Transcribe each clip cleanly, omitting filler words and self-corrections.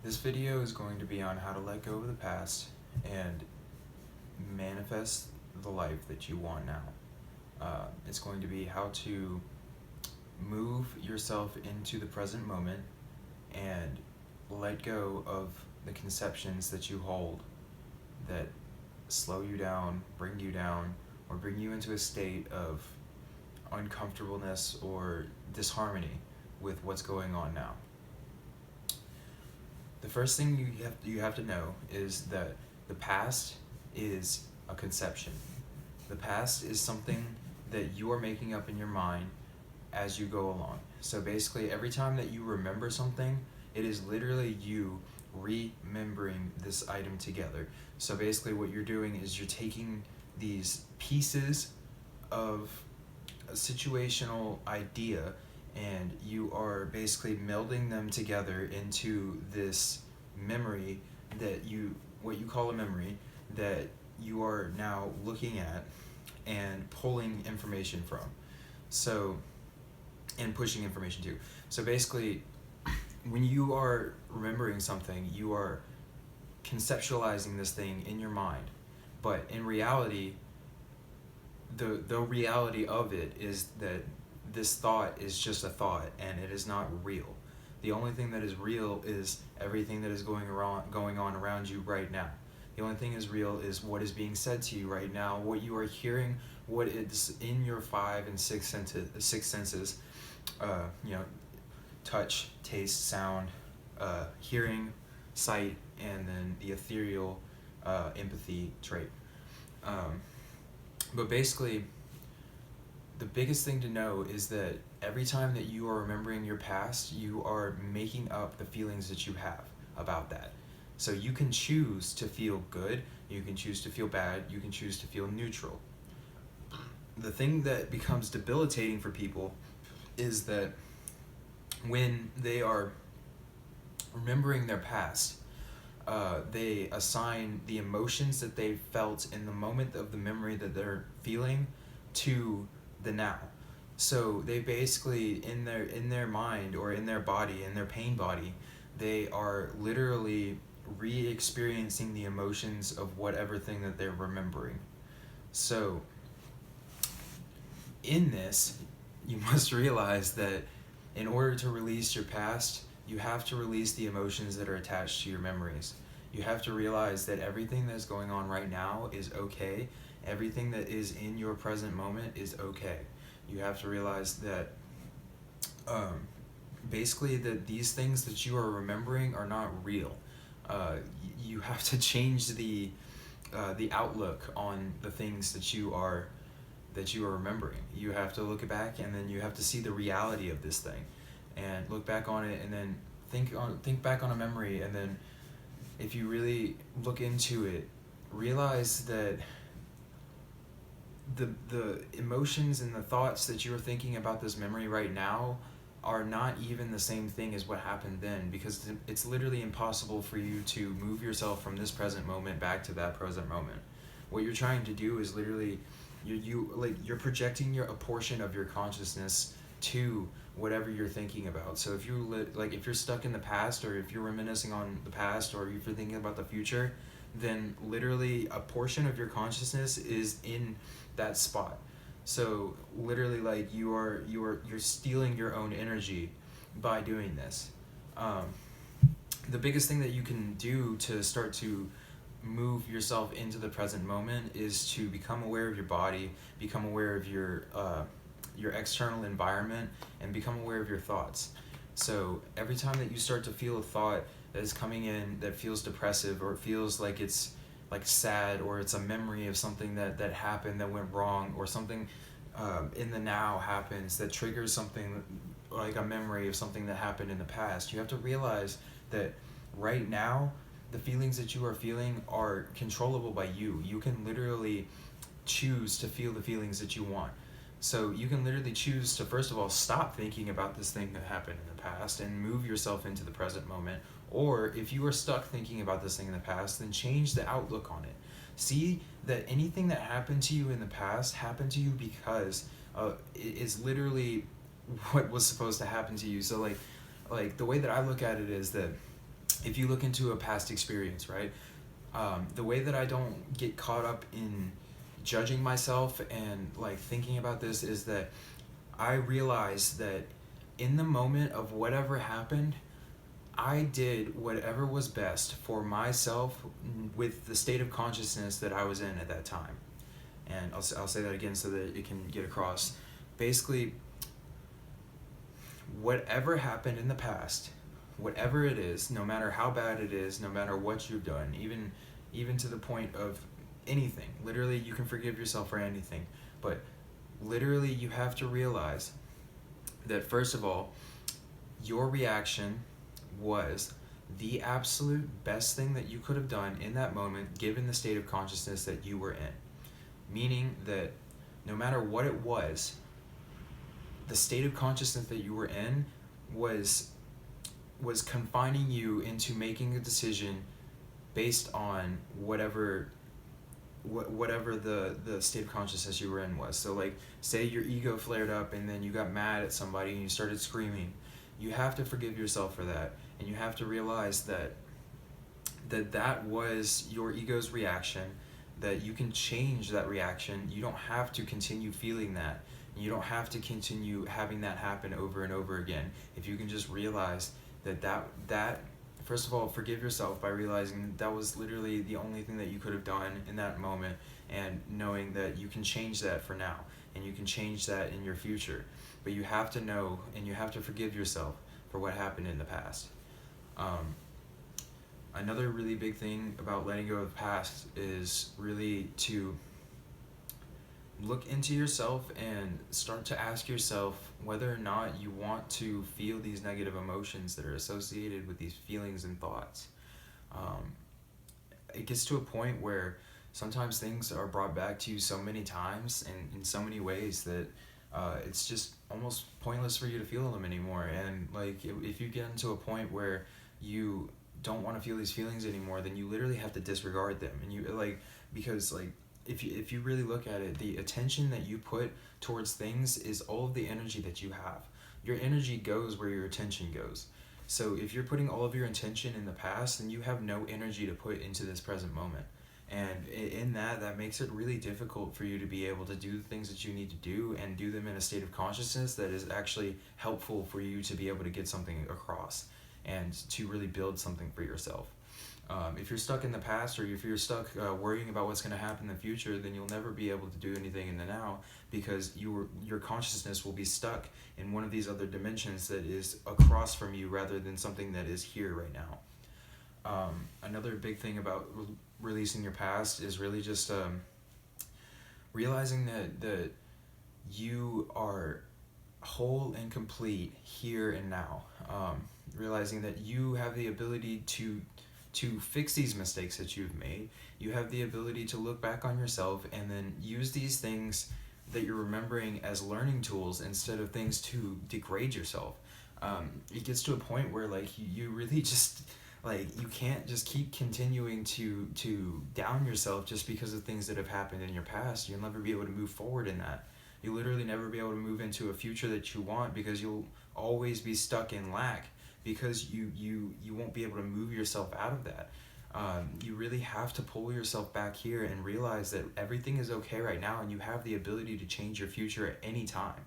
This video is going to be on how to let go of the past and manifest the life that you want now. It's going to be how to move yourself into the present moment and let go of the conceptions that you hold that slow you down, or bring you into a state of uncomfortableness or disharmony with what's going on now. The first thing you have to know is that the past is a conception. The past is something that you are making up in your mind as you go along. So basically, every time that you remember something, it is literally you remembering this item together. So basically what you're doing is you're taking these pieces of a situational idea and you are basically melding them together into this memory what you call a memory, that you are now looking at and pulling information from. So, and pushing information to. So basically, when you are remembering something, you are conceptualizing this thing in your mind. But in reality, the reality of it is that this thought is just a thought and it is not real. The only thing that is real is everything that is going on around you right now. The only thing is real is what is being said to you right now, what you are hearing, what is in your 5 and 6 senses, touch, taste, sound, hearing, sight, and then the ethereal empathy trait. But basically, the biggest thing to know is that every time that you are remembering your past, you are making up the feelings that you have about that. So you can choose to feel good, you can choose to feel bad, you can choose to feel neutral. The thing that becomes debilitating for people is that when they are remembering their past, they assign the emotions that they felt in the moment of the memory that they're feeling to the now. So they basically, in their mind or in their body, in their pain body, they are literally re-experiencing the emotions of whatever thing that they're remembering. So in this, you must realize that in order to release your past, you have to release the emotions that are attached to your memories. You have to realize that everything that's going on right now is okay. Everything that is in your present moment is okay. You have to realize that basically that these things that you are remembering are not real. You have to change the outlook on the things that you are remembering. You have to look back and then you have to see the reality of this thing and look back on it, and then think back on a memory, and then if you really look into it, realize that the emotions and the thoughts that you're thinking about this memory right now are not even the same thing as what happened then, because it's literally impossible for you to move yourself from this present moment back to that present moment. What you're trying to do is literally you're projecting a portion of your consciousness to whatever you're thinking about. So if if you're stuck in the past, or if you're reminiscing on the past, or if you're thinking about the future, then literally a portion of your consciousness is in that spot. So literally, like, you're stealing your own energy by doing this. The biggest thing that you can do to start to move yourself into the present moment is to become aware of your body, become aware of your external environment, and become aware of your thoughts. So every time that you start to feel a thought that is coming in that feels depressive, or it feels like it's like sad, or it's a memory of something that happened that went wrong, or something in the now happens that triggers something like a memory of something that happened in the past, you have to realize that right now the feelings that you are feeling are controllable by you. You can literally choose to feel the feelings that you want. So you can literally choose to, first of all, stop thinking about this thing that happened in the past and move yourself into the present moment. Or if you are stuck thinking about this thing in the past, then change the outlook on it. See that anything that happened to you in the past happened to you because it is literally what was supposed to happen to you. So like the way that I look at it is that if you look into a past experience, right? The way that I don't get caught up in judging myself and like thinking about this is that I realize that in the moment of whatever happened, I did whatever was best for myself with the state of consciousness that I was in at that time. And I'll say that again so that it can get across. Basically, whatever happened in the past, whatever it is, no matter how bad it is, no matter what you've done, even to the point of anything, literally you can forgive yourself for anything, but literally you have to realize that first of all, your reaction was the absolute best thing that you could have done in that moment given the state of consciousness that you were in. Meaning that no matter what it was, the state of consciousness that you were in was confining you into making a decision based on whatever the state of consciousness you were in was. So like, say your ego flared up and then you got mad at somebody and you started screaming. You have to forgive yourself for that, and you have to realize that was your ego's reaction, that you can change that reaction. You don't have to continue feeling that. You don't have to continue having that happen over and over again. If you can just realize that first of all, forgive yourself by realizing that was literally the only thing that you could have done in that moment, and knowing that you can change that for now, and you can change that in your future. But you have to know, and you have to forgive yourself for what happened in the past. Another really big thing about letting go of the past is really to look into yourself and start to ask yourself whether or not you want to feel these negative emotions that are associated with these feelings and thoughts. It gets to a point where sometimes things are brought back to you so many times and in so many ways that it's just almost pointless for you to feel them anymore. And like, if you get into a point where you don't want to feel these feelings anymore, then you literally have to disregard them. And you like, because like, if you really look at it, the attention that you put towards things is all of the energy that you have. Your energy goes where your attention goes. So if you're putting all of your attention in the past, then you have no energy to put into this present moment. And in that makes it really difficult for you to be able to do the things that you need to do, and do them in a state of consciousness that is actually helpful for you to be able to get something across and to really build something for yourself. If you're stuck in the past, or if you're stuck worrying about what's going to happen in the future, then you'll never be able to do anything in the now, because your consciousness will be stuck in one of these other dimensions that is across from you rather than something that is here right now. Another big thing about releasing your past is really just realizing that you are whole and complete here and now. Realizing that you have the ability to fix these mistakes that you've made. You have the ability to look back on yourself and then use these things that you're remembering as learning tools instead of things to degrade yourself. It gets to a point where like you really just like, you can't just keep continuing to down yourself just because of things that have happened in your past. You'll never be able to move forward in that. You'll literally never be able to move into a future that you want, because you'll always be stuck in lack, because you won't be able to move yourself out of that. You really have to pull yourself back here and realize that everything is okay right now, and you have the ability to change your future at any time.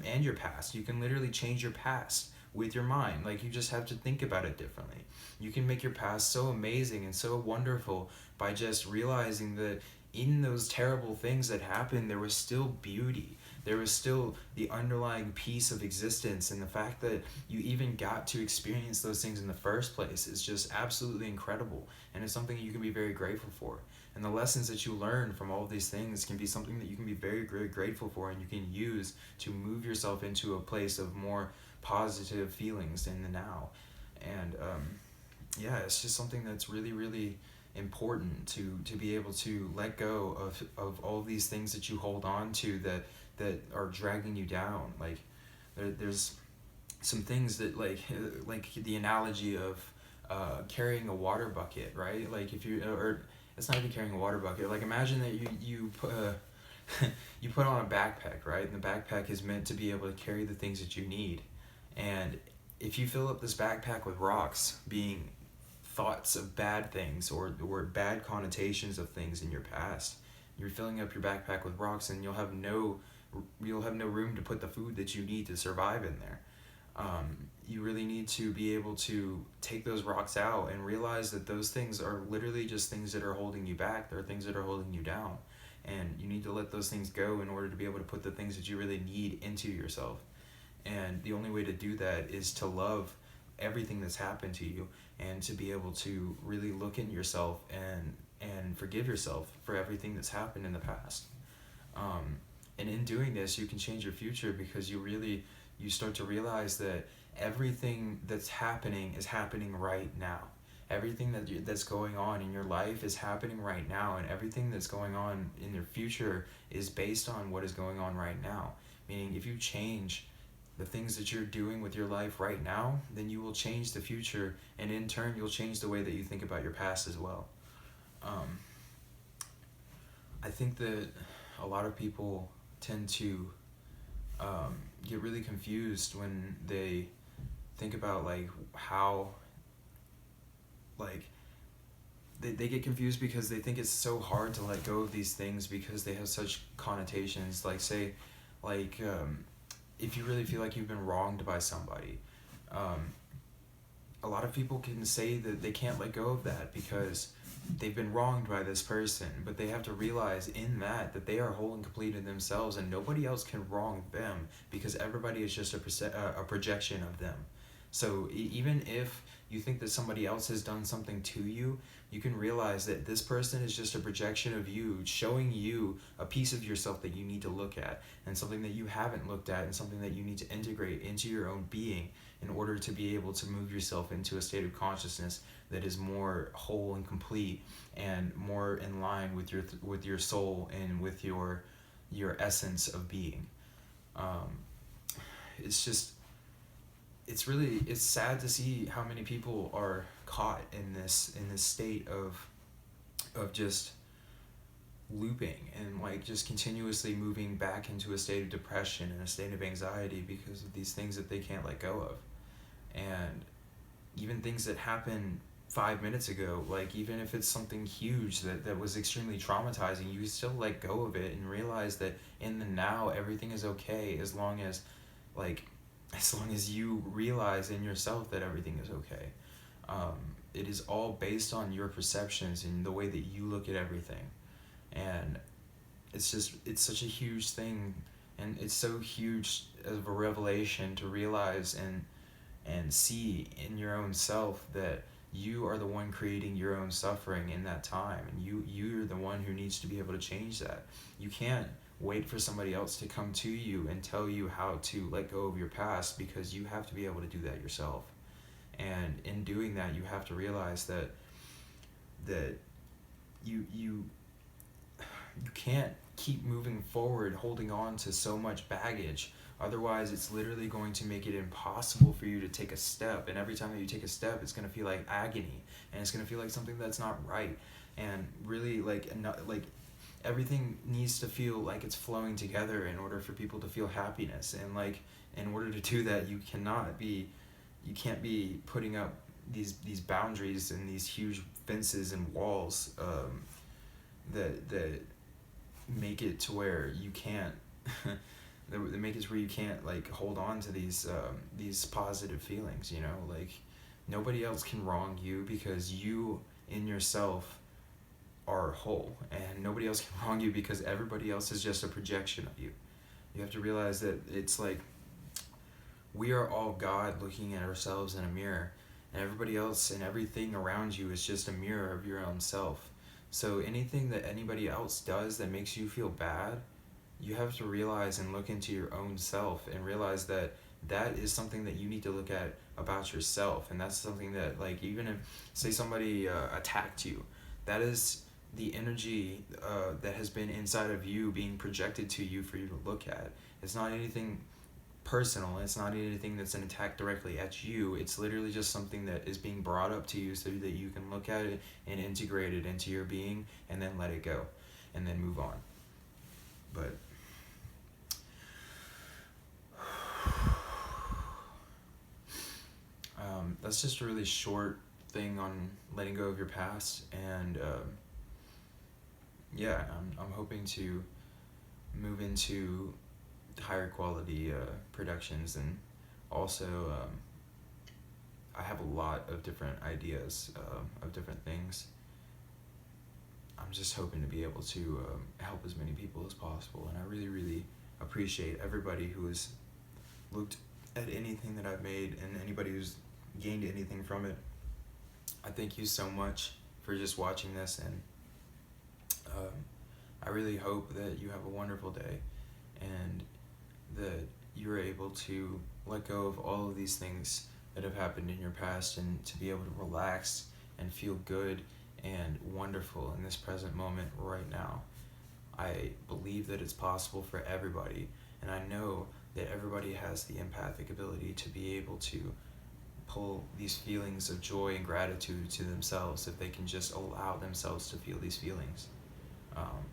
And your past. You can literally change your past with your mind. Like, you just have to think about it differently. You can make your past so amazing and so wonderful by just realizing that in those terrible things that happened, there was still beauty. There was still the underlying piece of existence, and the fact that you even got to experience those things in the first place is just absolutely incredible, and it's something you can be very grateful for. And the lessons that you learn from all of these things can be something that you can be very, very grateful for, and you can use to move yourself into a place of more positive feelings in the now. And yeah, it's just something that's really, really important to be able to let go of all of these things that you hold on to that are dragging you down. Like, there's some things that like the analogy of carrying a water bucket, right? Like, if you, or it's not even carrying a water bucket. Like, imagine that you put you put on a backpack, right? And the backpack is meant to be able to carry the things that you need. And if you fill up this backpack with rocks, being thoughts of bad things or bad connotations of things in your past. You're filling up your backpack with rocks, and you'll have no room to put the food that you need to survive in there. You really need to be able to take those rocks out and realize that those things are literally just things that are holding you back. They're things that are holding you down. And you need to let those things go in order to be able to put the things that you really need into yourself. And the only way to do that is to love everything that's happened to you, and to be able to really look in yourself and forgive yourself for everything that's happened in the past. And in doing this, you can change your future, because you start to realize that everything that's happening is happening right now. Everything that's going on in your life is happening right now, and everything that's going on in your future is based on what is going on right now. Meaning, if you change the things that you're doing with your life right now, then you will change the future, and in turn, you'll change the way that you think about your past as well. I think that a lot of people tend to get really confused when they think about how they get confused because they think it's so hard to let go of these things because they have such connotations. Say if you really feel like you've been wronged by somebody, a lot of people can say that they can't let go of that because they've been wronged by this person, but they have to realize in that they are whole and complete in themselves, and nobody else can wrong them, because everybody is just a projection of them. So even if you think that somebody else has done something to you, you can realize that this person is just a projection of you, showing you a piece of yourself that you need to look at, and something that you haven't looked at, and something that you need to integrate into your own being in order to be able to move yourself into a state of consciousness that is more whole and complete, and more in line with your soul and with your essence of being. It's sad to see how many people are caught in this state of just looping and just continuously moving back into a state of depression and a state of anxiety because of these things that they can't let go of. And even things that happened 5 minutes ago, even if it's something huge that was extremely traumatizing, you still let go of it and realize that in the now everything is okay, as long as you realize in yourself that everything is okay. It is all based on your perceptions and the way that you look at everything. And it's such a huge thing, and it's so huge of a revelation to realize and see in your own self that you are the one creating your own suffering in that time, and you're the one who needs to be able to change that. You can't wait for somebody else to come to you and tell you how to let go of your past, because you have to be able to do that yourself. And in doing that, you have to realize that you can't keep moving forward holding on to so much baggage. Otherwise, it's literally going to make it impossible for you to take a step. And every time that you take a step, it's going to feel like agony, and it's going to feel like something that's not right. And really, everything needs to feel like it's flowing together in order for people to feel happiness. And in order to do that, you can't be putting up these boundaries and these huge fences and walls that make it to where you can't that make it to where you can't hold on to these positive feelings. Nobody else can wrong you, because you in yourself are whole, and nobody else can wrong you because everybody else is just a projection of you. You have to realize that it's we are all God looking at ourselves in a mirror, and everybody else and everything around you is just a mirror of your own self. So anything that anybody else does that makes you feel bad, you have to realize and look into your own self and realize that is something that you need to look at about yourself. And that's something that even if say somebody attacked you, that is the energy that has been inside of you being projected to you for you to look at. It's not anything personal. It's not anything that's an attack directly at you. It's literally just something that is being brought up to you so that you can look at it and integrate it into your being, and then let it go, and then move on. But that's just a really short thing on letting go of your past, and yeah, I'm hoping to move into higher quality productions, and also I have a lot of different ideas of different things. I'm just hoping to be able to help as many people as possible, and I really, really appreciate everybody who has looked at anything that I've made and anybody who's gained anything from it. I thank you so much for just watching this, and I really hope that you have a wonderful day, and that you're able to let go of all of these things that have happened in your past, and to be able to relax and feel good and wonderful in this present moment right now. I believe that it's possible for everybody, and I know that everybody has the empathic ability to be able to pull these feelings of joy and gratitude to themselves if they can just allow themselves to feel these feelings. Um,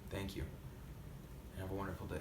Thank you, and have a wonderful day.